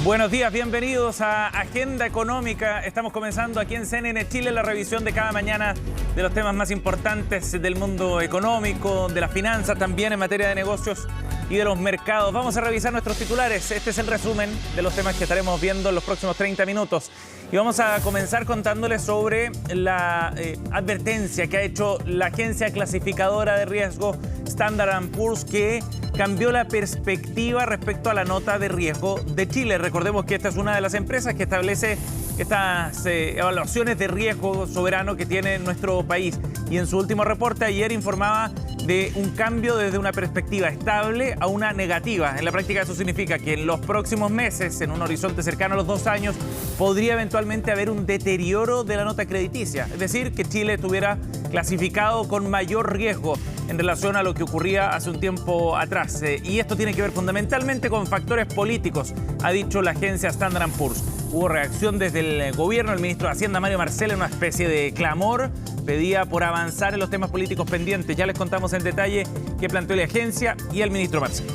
Buenos días, bienvenidos a Agenda Económica. Estamos comenzando aquí en CNN Chile la revisión de cada mañana de los temas más importantes del mundo económico, de las finanzas, también en materia de negocios y de los mercados. Vamos a revisar nuestros titulares. Este es el resumen de los temas que estaremos viendo en los próximos 30 minutos. Y vamos a comenzar contándoles sobre la advertencia que ha hecho la agencia clasificadora de riesgo Standard & Poor's, que cambió la perspectiva respecto a la nota de riesgo de Chile. Recordemos que esta es una de las empresas que establece estas evaluaciones de riesgo soberano que tiene nuestro país. Y en su último reporte ayer informaba de un cambio desde una perspectiva estable a una negativa. En la práctica eso significa que en los próximos meses, en un horizonte cercano a los 2 años, podría eventualmente haber un deterioro de la nota crediticia. Es decir, que Chile estuviera clasificado con mayor riesgo en relación a lo que ocurría hace un tiempo atrás. Y esto tiene que ver fundamentalmente con factores políticos, ha dicho la agencia Standard & Poor's. Hubo reacción desde el gobierno. El ministro de Hacienda, Mario Marcel, en una especie de clamor, pedía por avanzar en los temas políticos pendientes. Ya les contamos en detalle qué planteó la agencia y el ministro Marcel.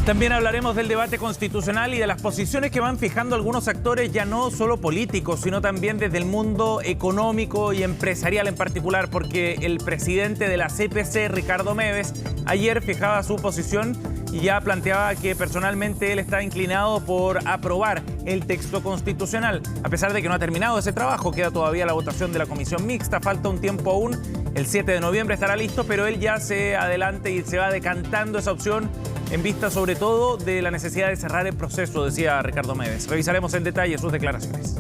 También hablaremos del debate constitucional y de las posiciones que van fijando algunos actores, ya no solo políticos, sino también desde el mundo económico y empresarial en particular, porque el presidente de la CPC, Ricardo Mewes, ayer fijaba su posición y ya planteaba que personalmente él está inclinado por aprobar el texto constitucional. A pesar de que no ha terminado ese trabajo, queda todavía la votación de la comisión mixta, falta un tiempo aún. El 7 de noviembre estará listo, pero él ya se adelanta y se va decantando esa opción en vista sobre todo de la necesidad de cerrar el proceso, decía Ricardo Mewes. Revisaremos en detalle sus declaraciones.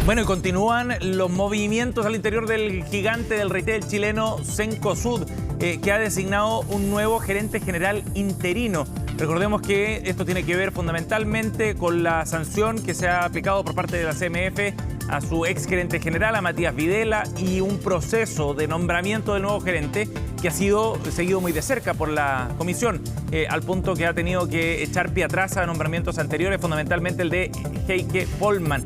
Bueno, y continúan los movimientos al interior del gigante del retail chileno Cencosud, que ha designado un nuevo gerente general interino. Recordemos que esto tiene que ver fundamentalmente con la sanción que se ha aplicado por parte de la CMF a su ex gerente general, a Matías Videla, y un proceso de nombramiento del nuevo gerente que ha sido seguido muy de cerca por la comisión, al punto que ha tenido que echar pie atrás a nombramientos anteriores, fundamentalmente el de Heike Pollmann.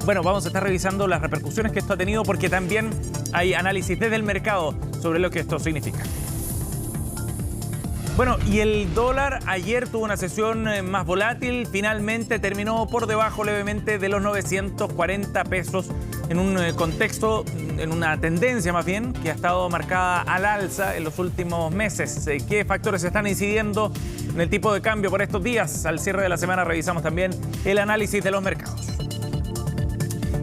Bueno, vamos a estar revisando las repercusiones que esto ha tenido, porque también hay análisis desde el mercado sobre lo que esto significa. Bueno, y el dólar ayer tuvo una sesión más volátil, finalmente terminó por debajo levemente de los 940 pesos en un contexto, en una tendencia más bien, que ha estado marcada al alza en los últimos meses. ¿Qué factores están incidiendo en el tipo de cambio por estos días? Al cierre de la semana revisamos también el análisis de los mercados.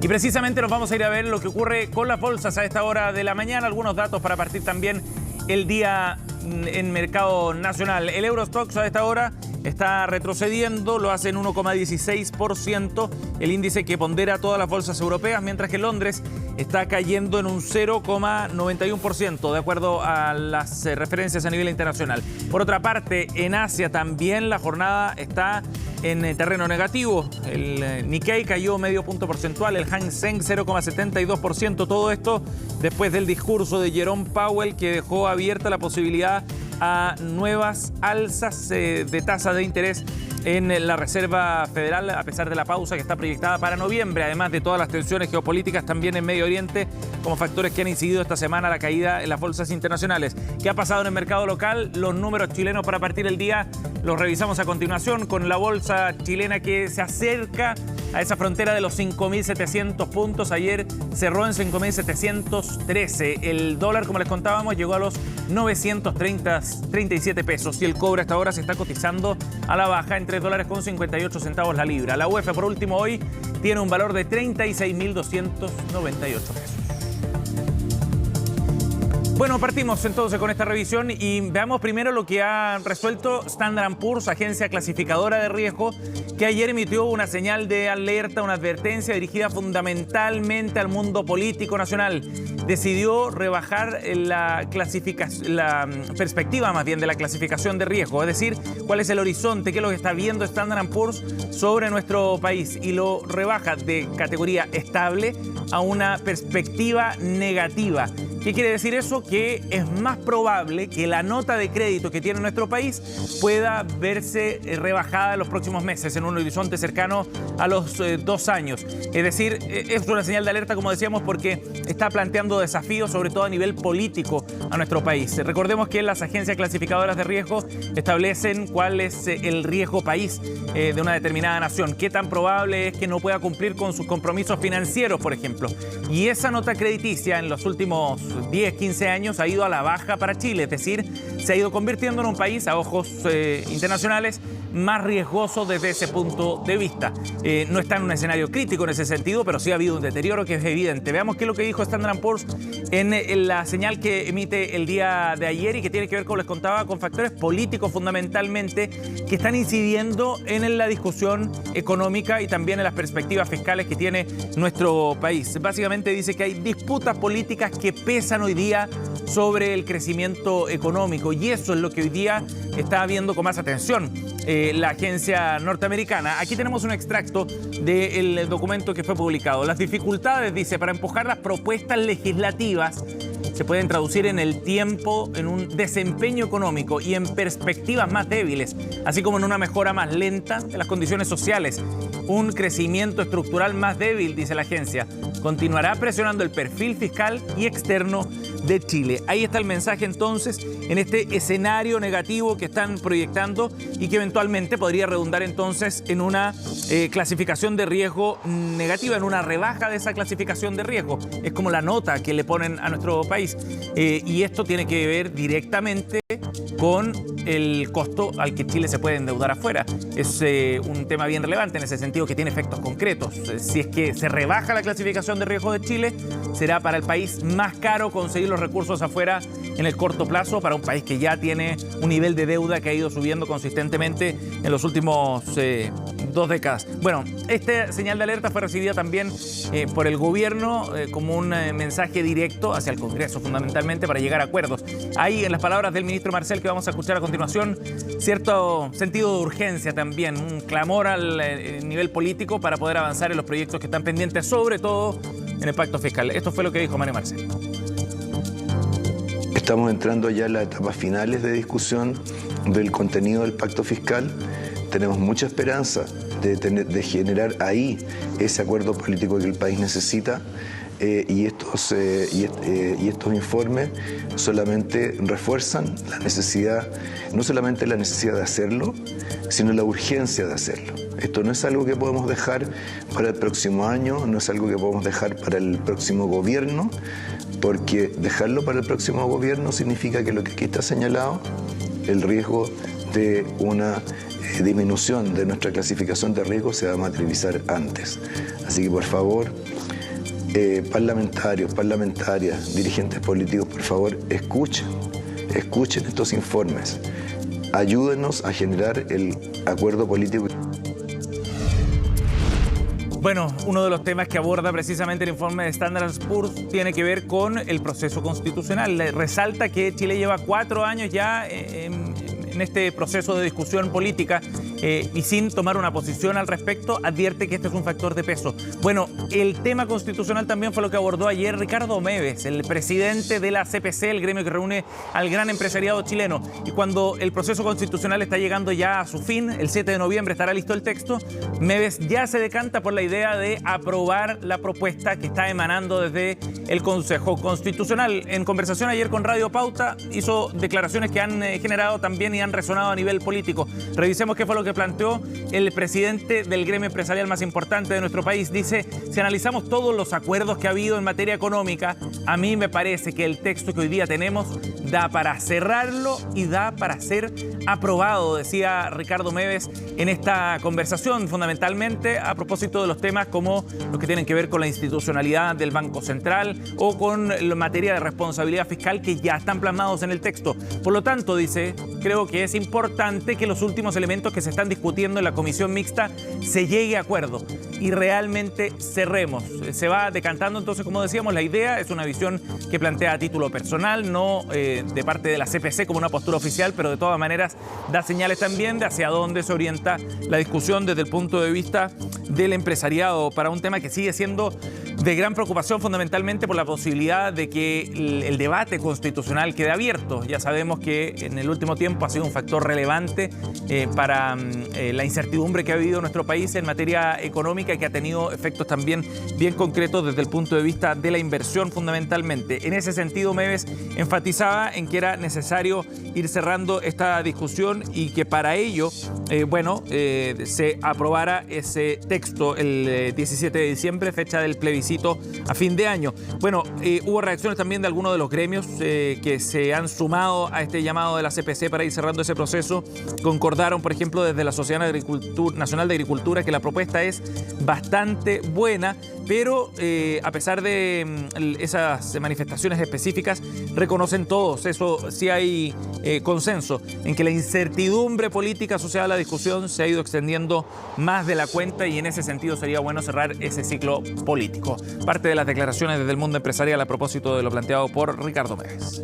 Y precisamente nos vamos a ir a ver lo que ocurre con las bolsas a esta hora de la mañana, algunos datos para partir también el día en mercado nacional. El Eurostoxx a esta hora está retrocediendo, lo hace en 1,16%, el índice que pondera todas las bolsas europeas, mientras que Londres está cayendo en un 0,91%, de acuerdo a las referencias a nivel internacional. Por otra parte, en Asia también la jornada está en terreno negativo. El Nikkei cayó medio punto porcentual, el Hang Seng 0,72%. Todo esto después del discurso de Jerome Powell, que dejó abierta la posibilidad a nuevas alzas de tasa de interés en la Reserva Federal, a pesar de la pausa que está proyectada para noviembre, además de todas las tensiones geopolíticas también en Medio Oriente, como factores que han incidido esta semana la caída en las bolsas internacionales. ¿Qué ha pasado en el mercado local? Los números chilenos para partir el día los revisamos a continuación, con la bolsa chilena que se acerca a esa frontera de los 5.700 puntos. Ayer cerró en 5.713. El dólar, como les contábamos, llegó a los 937 pesos y el cobre hasta ahora se está cotizando a la baja en $3.58 la libra. La UF, por último, hoy tiene un valor de 36.298 pesos. Bueno, partimos entonces con esta revisión y veamos primero lo que ha resuelto Standard & Poor's, agencia clasificadora de riesgo, que ayer emitió una señal de alerta, una advertencia dirigida fundamentalmente al mundo político nacional. Decidió rebajar la perspectiva más bien de la clasificación de riesgo, es decir, cuál es el horizonte, qué es lo que está viendo Standard & Poor's sobre nuestro país, y lo rebaja de categoría estable a una perspectiva negativa. ¿Qué quiere decir eso? Que es más probable que la nota de crédito que tiene nuestro país pueda verse rebajada en los próximos meses, en un horizonte cercano a los 2 años. Es decir, es una señal de alerta, como decíamos, porque está planteando desafíos, sobre todo a nivel político, a nuestro país. Recordemos que las agencias clasificadoras de riesgo establecen cuál es el riesgo país de una determinada nación. Qué tan probable es que no pueda cumplir con sus compromisos financieros, por ejemplo. Y esa nota crediticia en los últimos 10, 15 años ha ido a la baja para Chile, es decir, se ha ido convirtiendo en un país a ojos internacionales más riesgoso desde ese punto de vista. No está en un escenario crítico en ese sentido, pero sí ha habido un deterioro que es evidente. Veamos qué es lo que dijo Standard & Poor's en la señal que emite el día de ayer y que tiene que ver, como les contaba, con factores políticos fundamentalmente que están incidiendo en la discusión económica y también en las perspectivas fiscales que tiene nuestro país. Básicamente dice que hay disputas políticas que pesan hoy día sobre el crecimiento económico y eso es lo que hoy día está viendo con más atención la agencia norteamericana. Aquí tenemos un extracto del documento que fue publicado. Las dificultades, dice, para empujar las propuestas legislativas se pueden traducir en el tiempo, en un desempeño económico y en perspectivas más débiles, así como en una mejora más lenta de las condiciones sociales. Un crecimiento estructural más débil, dice la agencia, continuará presionando el perfil fiscal y externo de Chile. Ahí está el mensaje entonces en este escenario negativo que están proyectando y que eventualmente podría redundar entonces en una clasificación de riesgo negativa, en una rebaja de esa clasificación de riesgo. Es como la nota que le ponen a nuestro país. Y esto tiene que ver directamente con el costo al que Chile se puede endeudar afuera. Es un tema bien relevante en ese sentido, que tiene efectos concretos. Si es que se rebaja la clasificación de riesgo de Chile, será para el país más caro conseguir los recursos afuera en el corto plazo, para un país que ya tiene un nivel de deuda que ha ido subiendo consistentemente en los últimos 2 décadas. Bueno, esta señal de alerta fue recibida también por el gobierno como un mensaje directo hacia el Congreso, fundamentalmente para llegar a acuerdos. Hay, en las palabras del ministro Marcel, que vamos a escuchar a continuación, cierto sentido de urgencia también, un clamor al nivel político para poder avanzar en los proyectos que están pendientes, sobre todo en el pacto fiscal. Esto fue lo que dijo Mario Marcel. Estamos entrando ya a las etapas finales de discusión del contenido del pacto fiscal. Tenemos mucha esperanza de generar ahí ese acuerdo político que el país necesita. Y estos informes solamente refuerzan la necesidad, no solamente la necesidad de hacerlo, sino la urgencia de hacerlo. Esto no es algo que podemos dejar para el próximo año, no es algo que podemos dejar para el próximo gobierno, porque dejarlo para el próximo gobierno significa que lo que aquí está señalado, el riesgo de una disminución de nuestra clasificación de riesgo, se va a materializar antes. Así que, por favor, parlamentarios, parlamentarias, dirigentes políticos, por favor, escuchen estos informes. Ayúdenos a generar el acuerdo político. Bueno, uno de los temas que aborda precisamente el informe de Standard & Poor's tiene que ver con el proceso constitucional. Resalta que Chile lleva 4 años ya en este proceso de discusión política y sin tomar una posición al respecto, advierte que este es un factor de peso. Bueno, el tema constitucional también fue lo que abordó ayer Ricardo Meves, el presidente de la CPC, el gremio que reúne al gran empresariado chileno. Y cuando el proceso constitucional está llegando ya a su fin, el 7 de noviembre estará listo el texto, Meves ya se decanta por la idea de aprobar la propuesta que está emanando desde el Consejo Constitucional. En conversación ayer con Radio Pauta hizo declaraciones que han generado también y han resonado a nivel político. Revisemos qué fue lo que planteó el presidente del gremio empresarial más importante de nuestro país. Dice: si analizamos todos los acuerdos que ha habido en materia económica, a mí me parece que el texto que hoy día tenemos da para cerrarlo y da para ser aprobado, decía Ricardo Meves en esta conversación, fundamentalmente a propósito de los temas como los que tienen que ver con la institucionalidad del Banco Central o con la materia de responsabilidad fiscal que ya están plasmados en el texto. Por lo tanto, dice, creo que es importante que los últimos elementos que se están discutiendo en la comisión mixta se llegue a acuerdo y realmente cerremos. Se va decantando entonces, como decíamos, la idea es una visión que plantea a título personal, no de parte de la CPC como una postura oficial, pero de todas maneras da señales también de hacia dónde se orienta la discusión desde el punto de vista del empresariado para un tema que sigue siendo de gran preocupación fundamentalmente por la posibilidad de que el debate constitucional quede abierto. Ya sabemos que en el último tiempo ha sido un factor relevante para la incertidumbre que ha vivido nuestro país en materia económica y que ha tenido efectos también bien concretos desde el punto de vista de la inversión fundamentalmente. En ese sentido, Meves enfatizaba en que era necesario ir cerrando esta discusión y que para ello, se aprobara ese texto el 17 de diciembre, fecha del plebiscito a fin de año. Bueno, hubo reacciones también de algunos de los gremios que se han sumado a este llamado de la CPC para ir cerrando ese proceso. Concordaron, por ejemplo, desde la Sociedad Nacional de Agricultura que la propuesta es bastante buena, pero a pesar de esas manifestaciones específicas, reconocen todos, eso sí hay consenso, en que la incertidumbre política asociada a la discusión se ha ido extendiendo más de la cuenta y en ese sentido sería bueno cerrar ese ciclo político. Parte de las declaraciones desde el mundo empresarial a propósito de lo planteado por Ricardo Meves.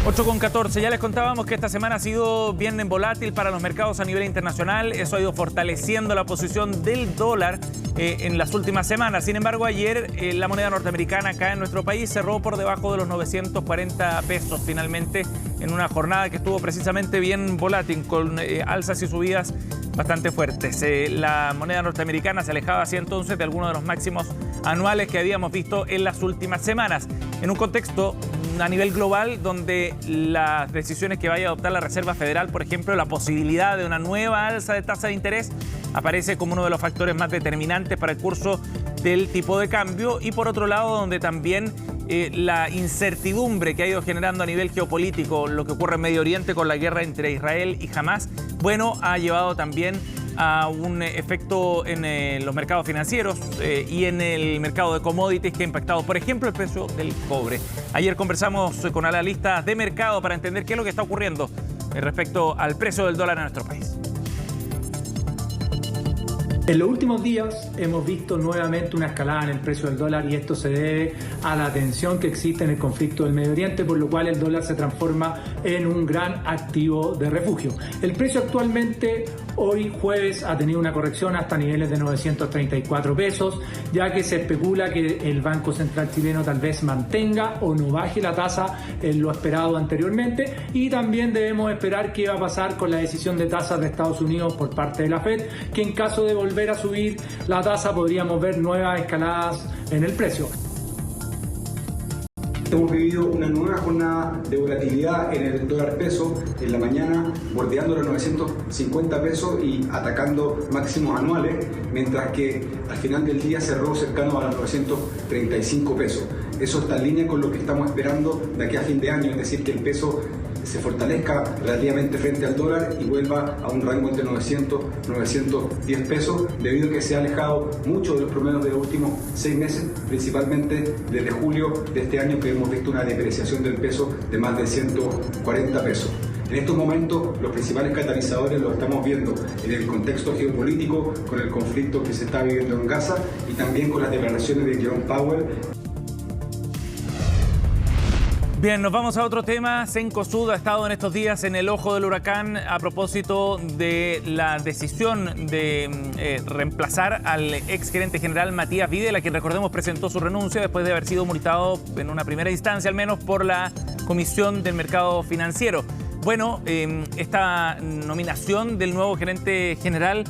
8:14. Ya les contábamos que esta semana ha sido bien volátil para los mercados a nivel internacional. Eso ha ido fortaleciendo la posición del dólar en las últimas semanas. Sin embargo, ayer la moneda norteamericana acá en nuestro país cerró por debajo de los 940 pesos finalmente en una jornada que estuvo precisamente bien volátil con alzas y subidas bastante fuertes. La moneda norteamericana se alejaba así entonces de algunos de los máximos anuales que habíamos visto en las últimas semanas. En un contexto a nivel global donde las decisiones que vaya a adoptar la Reserva Federal, por ejemplo, la posibilidad de una nueva alza de tasa de interés, aparece como uno de los factores más determinantes para el curso del tipo de cambio y por otro lado donde también la incertidumbre que ha ido generando a nivel geopolítico, lo que ocurre en Medio Oriente con la guerra entre Israel y Hamás, ha llevado también a un efecto en los mercados financieros y en el mercado de commodities que ha impactado, por ejemplo, el precio del cobre. Ayer conversamos con analistas de mercado para entender qué es lo que está ocurriendo respecto al precio del dólar en nuestro país. En los últimos días hemos visto nuevamente una escalada en el precio del dólar y esto se debe a la tensión que existe en el conflicto del Medio Oriente, por lo cual el dólar se transforma en un gran activo de refugio. El precio actualmente, hoy jueves, ha tenido una corrección hasta niveles de 934 pesos, ya que se especula que el Banco Central chileno tal vez mantenga o no baje la tasa en lo esperado anteriormente, y también debemos esperar qué va a pasar con la decisión de tasas de Estados Unidos por parte de la Fed, que en caso de volver a subir la tasa podríamos ver nuevas escaladas en el precio. Hemos vivido una nueva jornada de volatilidad en el dólar peso, en la mañana bordeando los 950 pesos y atacando máximos anuales, mientras que al final del día cerró cercano a los 935 pesos. Eso está en línea con lo que estamos esperando de aquí a fin de año, es decir, que el peso se fortalezca relativamente frente al dólar y vuelva a un rango entre 900 y 910 pesos, debido a que se ha alejado mucho de los promedios de los últimos 6 meses, principalmente desde julio de este año, que hemos visto una depreciación del peso de más de 140 pesos. En estos momentos los principales catalizadores los estamos viendo en el contexto geopolítico, con el conflicto que se está viviendo en Gaza y también con las declaraciones de Jerome Powell. Bien, nos vamos a otro tema. Cencosud ha estado en estos días en el ojo del huracán a propósito de la decisión de reemplazar al exgerente general Matías Videla, quien, recordemos, presentó su renuncia después de haber sido multado en una primera instancia, al menos por la Comisión del Mercado Financiero. Bueno, esta nominación del nuevo gerente general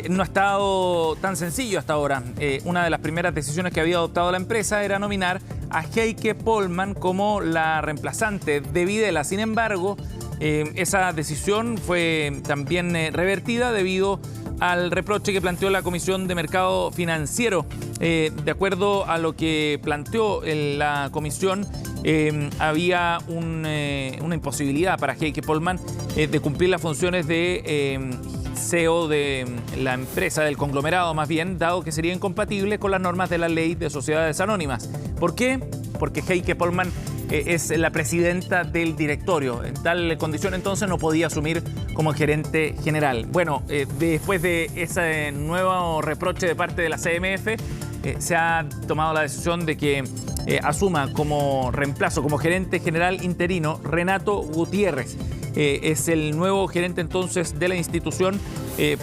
no ha estado tan sencillo hasta ahora. Una de las primeras decisiones que había adoptado la empresa era nominar a Heike Pollmann como la reemplazante de Videla. Sin embargo, esa decisión fue también revertida debido al reproche que planteó la Comisión de Mercado Financiero. De acuerdo a lo que planteó la Comisión, había una imposibilidad para Heike Pollmann de cumplir las funciones de CEO de la empresa, del conglomerado más bien, dado que sería incompatible con las normas de la ley de sociedades anónimas. ¿Por qué? Porque Heike Pollmann es la presidenta del directorio. En tal condición entonces no podía asumir como gerente general. Bueno, después de ese nuevo reproche de parte de la CMF, se ha tomado la decisión de que asuma como reemplazo, como gerente general interino, Renato Gutiérrez. Es el nuevo gerente entonces de la institución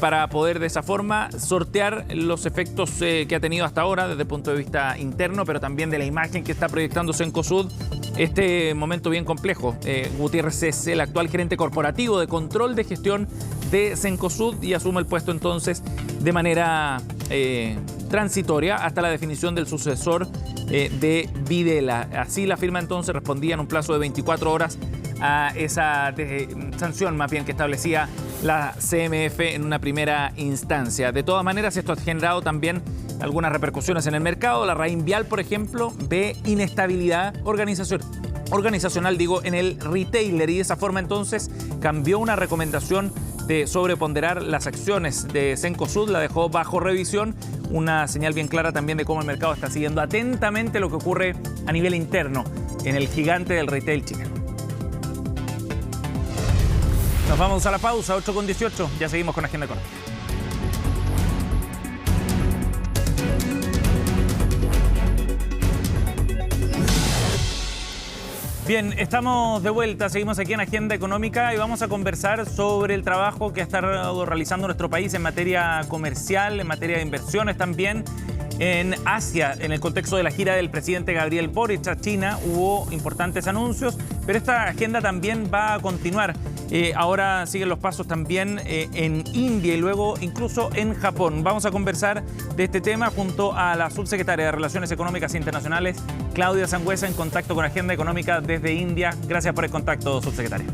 para poder de esa forma sortear los efectos que ha tenido hasta ahora desde el punto de vista interno, pero también de la imagen que está proyectando Cencosud. Este momento bien complejo. Gutiérrez es el actual gerente corporativo de control de gestión de Cencosud y asume el puesto entonces de manera transitoria hasta la definición del sucesor de Videla. Así la firma entonces respondía en un plazo de 24 horas a esa sanción más bien que establecía la CMF en una primera instancia. De todas maneras, esto ha generado también algunas repercusiones en el mercado. La Reinvial, por ejemplo, ve inestabilidad organizacional, en el retailer, y de esa forma entonces cambió una recomendación de sobreponderar las acciones de Cencosud, la dejó bajo revisión, una señal bien clara también de cómo el mercado está siguiendo atentamente lo que ocurre a nivel interno en el gigante del retail chileno. Nos vamos a la pausa, 8:18, ya seguimos con Agenda Económica. Bien, estamos de vuelta, seguimos aquí en Agenda Económica y vamos a conversar sobre el trabajo que ha estado realizando nuestro país en materia comercial, en materia de inversiones también. En Asia, en el contexto de la gira del presidente Gabriel Boric a China, hubo importantes anuncios, pero esta agenda también va a continuar. Ahora siguen los pasos también en India y luego incluso en Japón. Vamos a conversar de este tema junto a la subsecretaria de Relaciones Económicas Internacionales, Claudia Sangüesa, en contacto con Agenda Económica desde India. Gracias por el contacto, subsecretaria.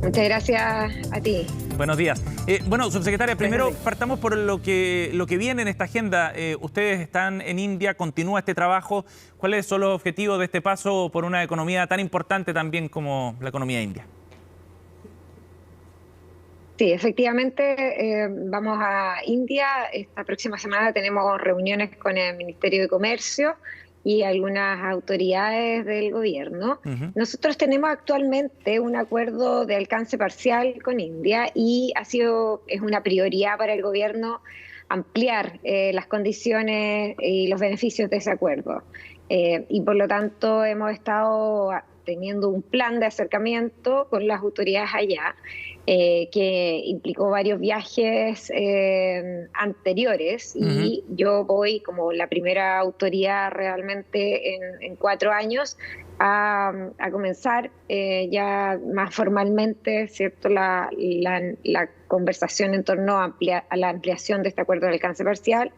Muchas gracias a ti. Buenos días. Bueno, subsecretaria, primero partamos por lo que viene en esta agenda. Ustedes están en India, continúa este trabajo. ¿Cuáles son los objetivos de este paso por una economía tan importante también como la economía india? Sí, efectivamente, vamos a India. Esta próxima semana tenemos reuniones con el Ministerio de Comercio y algunas autoridades del gobierno. Nosotros tenemos actualmente un acuerdo de alcance parcial con India y es una prioridad para el gobierno ampliar las condiciones y los beneficios de ese acuerdo. Y por lo tanto hemos estado teniendo un plan de acercamiento con las autoridades allá, que implicó varios viajes anteriores, y yo voy como la primera autoridad realmente en 4 años a comenzar ya más formalmente, ¿cierto?, la conversación en torno a la ampliación de este acuerdo de alcance parcial.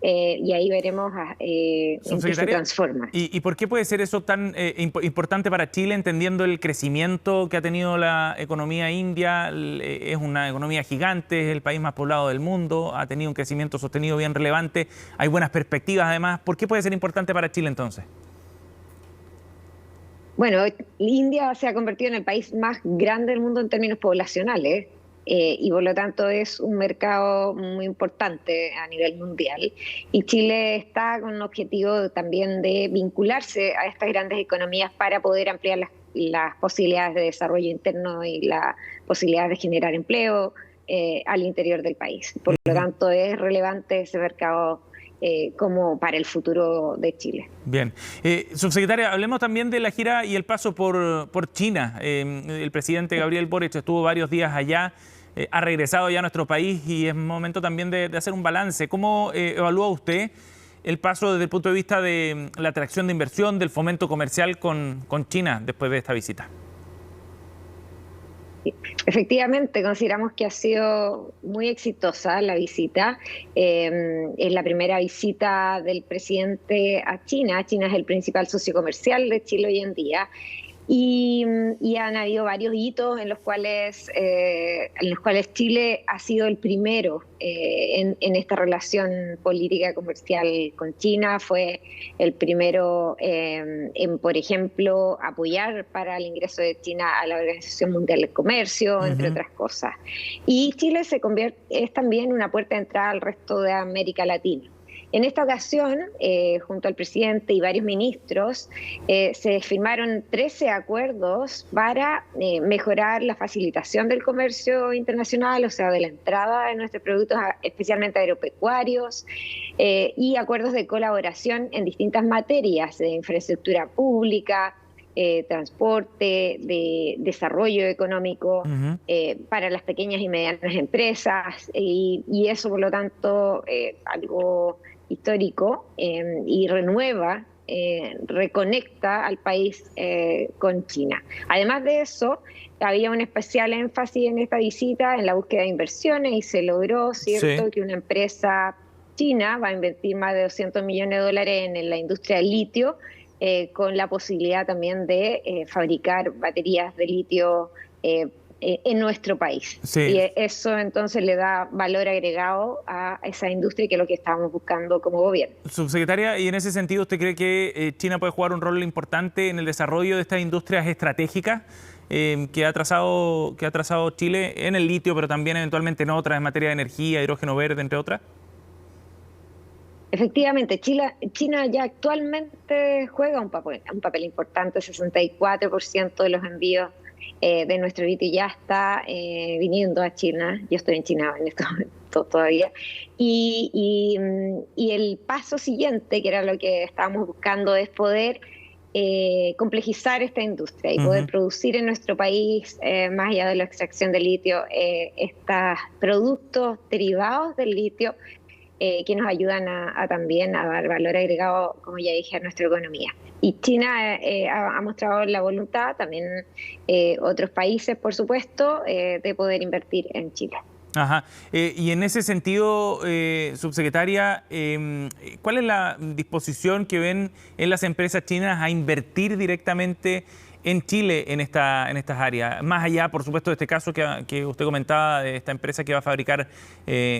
Y ahí veremos en qué se transforma. ¿Y por qué puede ser eso tan importante para Chile, entendiendo el crecimiento que ha tenido la economía india? Es una economía gigante, es el país más poblado del mundo, ha tenido un crecimiento sostenido bien relevante, hay buenas perspectivas además. ¿Por qué puede ser importante para Chile entonces? Bueno, India se ha convertido en el país más grande del mundo en términos poblacionales. Y por lo tanto es un mercado muy importante a nivel mundial. Y Chile está con un objetivo también de vincularse a estas grandes economías para poder ampliar las posibilidades de desarrollo interno y las posibilidades de generar empleo al interior del país. Por lo tanto es relevante ese mercado como para el futuro de Chile. Bien. Subsecretaria, hablemos también de la gira y el paso por China. El presidente Gabriel Boric estuvo varios días allá, ha regresado ya a nuestro país y es momento también de hacer un balance. ¿Cómo evalúa usted el paso desde el punto de vista de la atracción de inversión, del fomento comercial con China después de esta visita? Efectivamente, consideramos que ha sido muy exitosa la visita. Es la primera visita del presidente a China. China es el principal socio comercial de Chile hoy en día. Y han habido varios hitos en los cuales Chile ha sido el primero en esta relación política comercial con China. Fue el primero en, por ejemplo, apoyar para el ingreso de China a la Organización Mundial del Comercio, entre otras cosas. Y Chile es también una puerta de entrada al resto de América Latina. En esta ocasión, junto al presidente y varios ministros, se firmaron 13 acuerdos para mejorar la facilitación del comercio internacional, o sea, de la entrada de nuestros productos, especialmente agropecuarios, y acuerdos de colaboración en distintas materias de infraestructura pública, transporte, de desarrollo económico para las pequeñas y medianas empresas, y eso, por lo tanto, algo histórico, y renueva, reconecta al país con China. Además de eso, había un especial énfasis en esta visita en la búsqueda de inversiones, y se logró, ¿cierto?, que una empresa china va a invertir más de $200 millones en la industria del litio, con la posibilidad también de fabricar baterías de litio en nuestro país. Sí. Y eso entonces le da valor agregado a esa industria, que es lo que estamos buscando como gobierno. Subsecretaria, y en ese sentido, ¿usted cree que China puede jugar un rol importante en el desarrollo de estas industrias estratégicas que ha trazado Chile en el litio, pero también eventualmente en otras, en materia de energía, hidrógeno verde, entre otras? Efectivamente, China ya actualmente juega un papel importante. 64% de los envíos de nuestro litio ya está viniendo a China. Yo estoy en China en estos momentos todavía. Y el paso siguiente, que era lo que estábamos buscando, es poder complejizar esta industria y poder producir en nuestro país, más allá de la extracción de litio, estos productos derivados del litio, que nos ayudan también a dar valor agregado, como ya dije, a nuestra economía. Y China ha mostrado la voluntad, también otros países, por supuesto, de poder invertir en Chile. Ajá. Y en ese sentido, subsecretaria, ¿cuál es la disposición que ven en las empresas chinas a invertir directamente en Chile en estas áreas? Más allá, por supuesto, de este caso que usted comentaba, de esta empresa que va a fabricar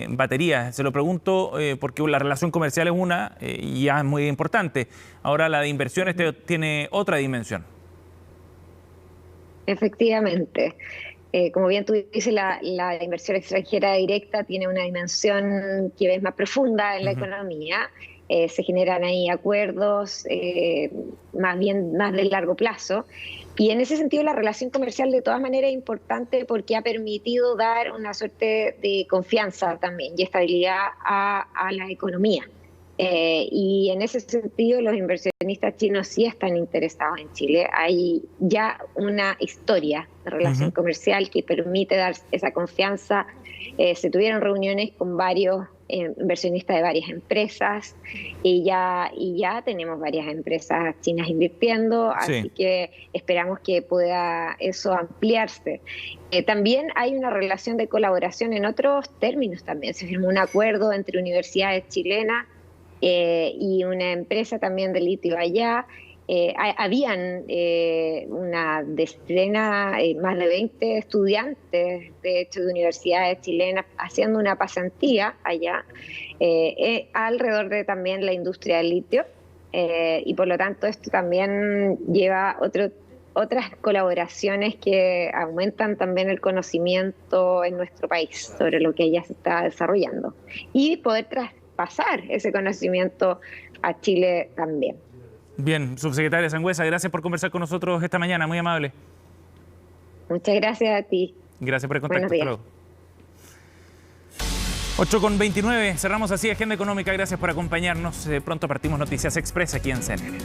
baterías. Se lo pregunto porque la relación comercial es una y ya es muy importante. Ahora la de inversiones tiene otra dimensión. Efectivamente. Como bien tú dices, la inversión extranjera directa tiene una dimensión que es más profunda en la economía. Se generan ahí acuerdos más de largo plazo. Y en ese sentido, la relación comercial de todas maneras es importante, porque ha permitido dar una suerte de confianza también y estabilidad a la economía. Y en ese sentido, los inversionistas chinos sí están interesados en Chile. Hay ya una historia de relación comercial que permite dar esa confianza. Se tuvieron reuniones con varios inversionistas de varias empresas, y ya tenemos varias empresas chinas invirtiendo, así que esperamos que pueda eso ampliarse. También hay una relación de colaboración en otros términos también. Se firmó un acuerdo entre universidades chilenas y una empresa también de litio allá. Habían una decena, más de 20 estudiantes, de hecho, de universidades chilenas haciendo una pasantía allá, alrededor de también la industria del litio, y por lo tanto esto también lleva otras colaboraciones que aumentan también el conocimiento en nuestro país sobre lo que ya se está desarrollando, y poder traspasar ese conocimiento a Chile también. Bien, subsecretaria Sangüesa, gracias por conversar con nosotros esta mañana, muy amable. Muchas gracias a ti. Gracias por el contacto. Hasta luego. 8:29, cerramos así Agenda Económica, gracias por acompañarnos. Pronto partimos Noticias Express aquí en CNN.